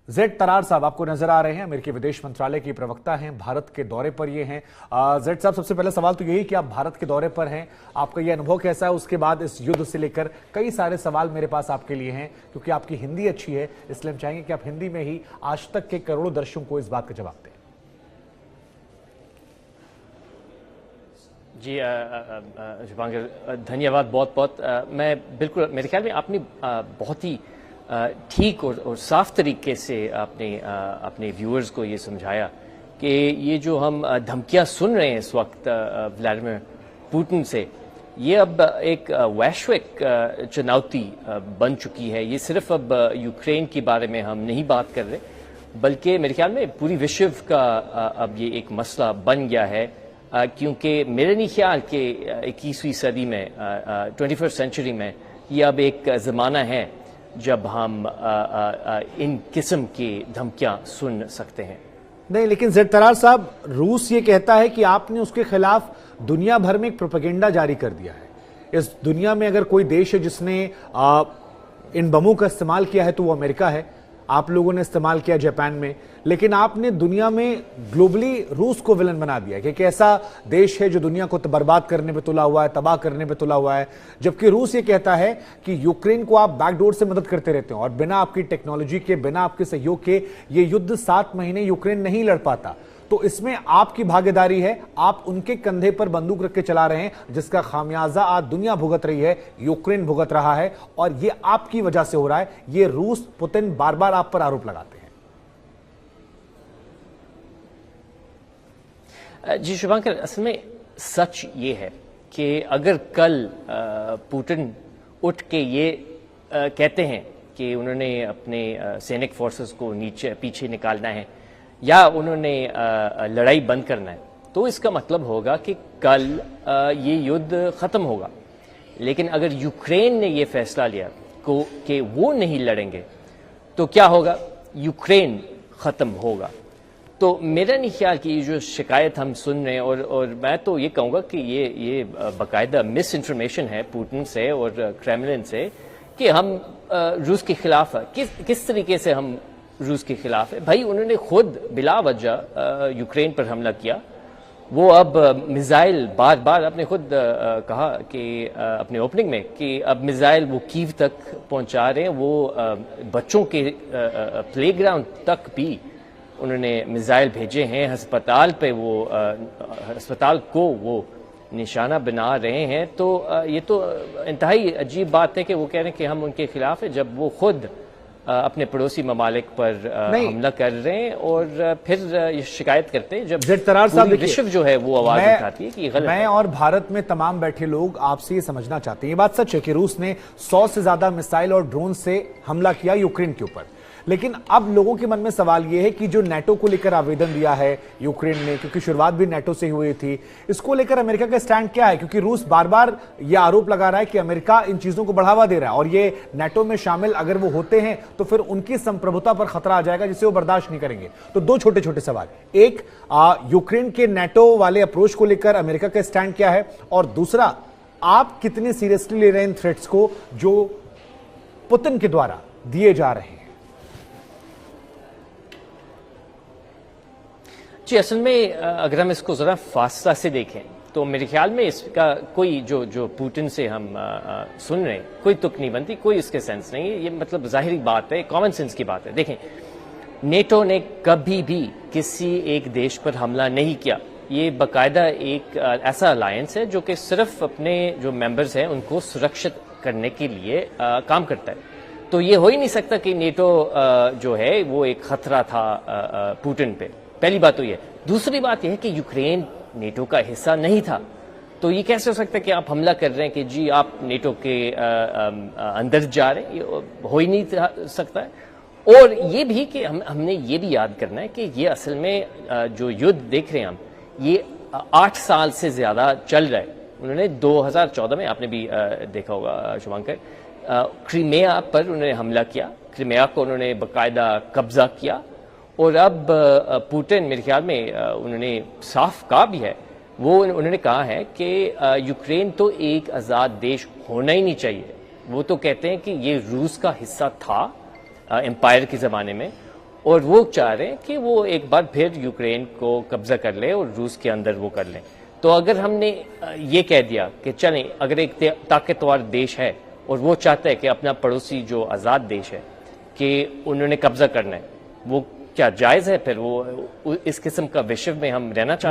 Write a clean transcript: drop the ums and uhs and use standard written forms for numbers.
Z तरार साहब आपको नजर आ रहे हैं, अमेरिकी विदेश मंत्रालय के प्रवक्ता हैं, भारत के दौरे पर ये हैं। जेड साहब, सबसे पहले सवाल तो यही कि आप भारत के दौरे पर हैं, आपका ये अनुभव कैसा है? उसके बाद इस युद्ध से लेकर कई सारे सवाल मेरे पास आपके लिए हैं, क्योंकि आपकी हिंदी अच्छी है, इसलिए हम चाहेंगे कि आप हिंदी में ही आज तक के करोड़ों दर्शकों को इस बात का जवाब दें। जी शुभांकर, धन्यवाद बहुत बहुत। मैं बिल्कुल, मेरे ख्याल में आपने बहुत ही ठीक और साफ तरीके से आपने अपने व्यूअर्स को ये समझाया कि ये जो हम धमकियां सुन रहे हैं इस वक्त व्लादिमीर पुतिन से, ये अब एक वैश्विक चुनौती बन चुकी है। ये सिर्फ अब यूक्रेन के बारे में हम नहीं बात कर रहे, बल्कि मेरे ख्याल में पूरी विश्व का अब ये एक मसला बन गया है, क्योंकि मेरे नहीं ख्याल कि 21वीं सदी में 21st सेंचुरी में ये अब एक ज़माना है जब हम इन किस्म की धमकियां सुन सकते हैं। नहीं, लेकिन जेड तरार साहब, रूस ये कहता है कि आपने उसके खिलाफ दुनिया भर में एक प्रोपेगेंडा जारी कर दिया है। इस दुनिया में अगर कोई देश है जिसने इन बमों का इस्तेमाल किया है तो वो अमेरिका है। आप लोगों ने इस्तेमाल किया जापान में, लेकिन आपने दुनिया में ग्लोबली रूस को विलन बना दिया कि एक ऐसा देश है जो दुनिया को बर्बाद करने पे तुला हुआ है, तबाह करने पे तुला हुआ है, जबकि रूस ये कहता है कि यूक्रेन को आप बैकडोर से मदद करते रहते हो और बिना आपकी टेक्नोलॉजी के, बिना आपके सहयोग के ये युद्ध 7 महीने यूक्रेन नहीं लड़ पाता। तो इसमें आपकी भागीदारी है, आप उनके कंधे पर बंदूक रख के चला रहे हैं, जिसका खामियाजा आज दुनिया भुगत रही है, यूक्रेन भुगत रहा है, और ये आपकी वजह से हो रहा है। ये रूस, पुतिन बार बार आप पर आरोप लगाते हैं। जी शुभांकर, असल में सच ये है कि अगर कल पुतिन उठ के ये कहते हैं कि उन्होंने अपने सैनिक फोर्सेस को पीछे निकालना है या उन्होंने लड़ाई बंद करना है, तो इसका मतलब होगा कि कल ये युद्ध खत्म होगा। लेकिन अगर यूक्रेन ने ये फैसला लिया कि वो नहीं लड़ेंगे, तो क्या होगा? यूक्रेन खत्म होगा। तो मेरा नहीं ख्याल कि ये जो शिकायत हम सुन रहे हैं, और मैं तो ये कहूँगा कि ये बाकायदा मिस इन्फॉर्मेशन है पुतिन से और क्रेमलिन से कि हम रूस के खिलाफ है। किस तरीके से हम रूस के खिलाफ है? भाई, उन्होंने खुद बिला वजह यूक्रेन पर हमला किया। वो अब मिसाइल बार बार आपने खुद कहा कि अपने ओपनिंग में कि अब मिसाइल वो कीव तक पहुंचा रहे हैं, वो बच्चों के प्लेग्राउंड तक भी उन्होंने मिसाइल भेजे हैं। अस्पताल पे वो अस्पताल को वो निशाना बना रहे हैं। तो ये तो इंतहाई अजीब बात है कि वो कह रहे हैं कि हम उनके खिलाफ है, जब वो खुद अपने पड़ोसी ममालिक पर हमला कर रहे हैं और फिर शिकायत करते हैं। जब जेड तरार साहब, विश्व जो है वो आवाज उठाती है कि गलत। मैं और भारत में तमाम बैठे लोग आपसे ये समझना चाहते हैं, ये बात सच है कि रूस ने 100 से ज्यादा मिसाइल और ड्रोन से हमला किया यूक्रेन के ऊपर, लेकिन अब लोगों के मन में सवाल यह है कि जो नेटो को लेकर आवेदन दिया है यूक्रेन ने, क्योंकि शुरुआत भी नेटो से हुई थी, इसको लेकर अमेरिका का स्टैंड क्या है? क्योंकि रूस बार बार यह आरोप लगा रहा है कि अमेरिका इन चीजों को बढ़ावा दे रहा है और ये नेटो में शामिल अगर वो होते हैं तो फिर उनकी संप्रभुता पर खतरा आ जाएगा, जिसे वो बर्दाश्त नहीं करेंगे। तो दो छोटे छोटे सवाल, एक, यूक्रेन के नेटो वाले अप्रोच को लेकर अमेरिका का स्टैंड क्या है, और दूसरा, आप कितने सीरियसली ले रहे हैं इन थ्रेट्स को जो पुतिन के द्वारा दिए जा रहे हैं? जी, असल में अगर हम इसको ज़रा फासला से देखें तो मेरे ख्याल में इसका कोई जो पुतिन से हम सुन रहे हैं, कोई तुक नहीं बनती, कोई इसके सेंस नहीं है। ये मतलब ज़ाहिरी बात है, कॉमन सेंस की बात है। देखें, नेटो ने कभी भी किसी एक देश पर हमला नहीं किया। ये बाकायदा एक ऐसा अलायंस है जो कि सिर्फ अपने जो मेंबर्स हैं उनको सुरक्षित करने के लिए काम करता है। तो ये हो ही नहीं सकता कि नेटो जो है वो एक खतरा था पुतिन पे। पहली बात तो ये। दूसरी बात यह है कि यूक्रेन नेटो का हिस्सा नहीं था, तो ये कैसे हो सकता है कि आप हमला कर रहे हैं कि जी आप नेटो के अंदर जा रहे हैं? ये हो ही नहीं सकता है। और ये भी कि हमने ये भी याद करना है कि ये असल में जो युद्ध देख रहे हैं हम, ये 8 साल से ज्यादा चल रहा है। उन्होंने 2014 में, आपने भी देखा होगा शुभांकर, क्रीमिया पर उन्होंने हमला किया, क्रीमिया को उन्होंने बाकायदा कब्जा किया, और अब पुतिन मेरे ख्याल में उन्होंने साफ कहा भी है, वो उन्होंने कहा है कि यूक्रेन तो एक आज़ाद देश होना ही नहीं चाहिए। वो तो कहते हैं कि ये रूस का हिस्सा था एम्पायर के ज़माने में, और वो चाह रहे हैं कि वो एक बार फिर यूक्रेन को कब्जा कर ले और रूस के अंदर वो कर लें। तो अगर हमने ये कह दिया कि चलें, अगर एक ताकतवर देश है और वो चाहता है कि अपना पड़ोसी जो आज़ाद देश है कि उन्होंने कब्जा करना है, वो क्या जायज़ है? फिर वो इस किस्म का विश्व में हम रहना चाहते हैं?